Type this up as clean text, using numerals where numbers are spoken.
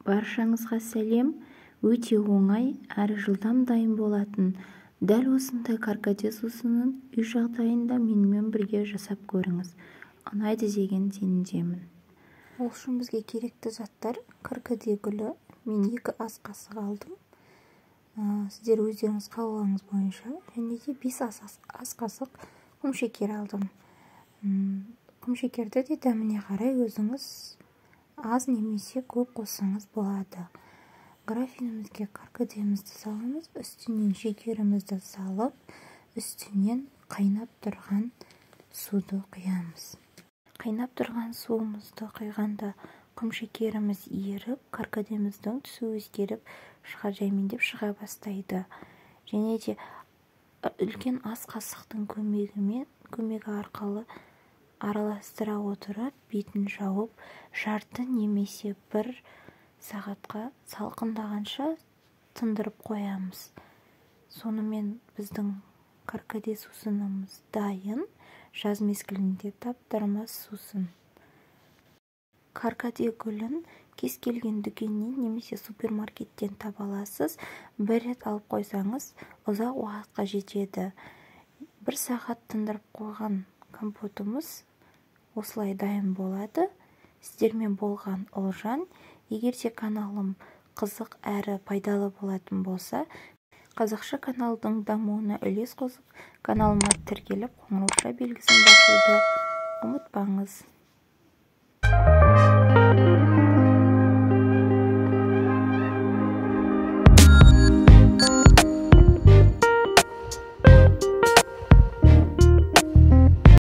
Баршаңызға сәлем. Өте оңай әрі жылдам дайын болатын дәл осындай каркаде сусынын үй жағдайында менімен бірге жасап көріңіз. Ұнайды деген сенімдемін. Ол үшін бізге керекті заттар: каркаде гүлі. Мен 2 ас қасық алдым. Сіздер өздеріңіз қалауыңыз бойынша. Және де 5 ас қасық құмшекер алдым. Құмшекерді де дәміне қарай өзіңіз аз немесе көп қоссаңыз болады. Графинімізге каркадемізді саламыз, үстінен шекерімізді салып, үстінен қайнап тұрған суды құямыз. Қайнап тұрған суымызды құйғанда құмшекеріміз еріп, каркадеміздің түсі өзгеріп, жаймендеп шыға бастайды. Және де үлкен ас қасықтың көмегі арқылы араластыра отырып, бетін жауып, жарты немесе 1 сағатқа салқындағанша тындырып қоямыз. Сонымен біздің каркаде сусынымыз дайын. Жаз мезгілінде таптырмас сусын. Каркаде гүлін кез келген дүкеннен немесе супермаркеттен таба аласыз. 1 рет алып қойсаңыз, ұзақ уақытқа жетеді. 1 сағат тындырып қойған компотымыз осылай дайын болады. Сіздермен болған Олжан. Егер де каналым қызық әрі пайдалы болатын болса, қазақша каналдың дамуына үлес қосып, каналыма тіркеліп, қоңырауша белгісін басуды ұмытпаңыз.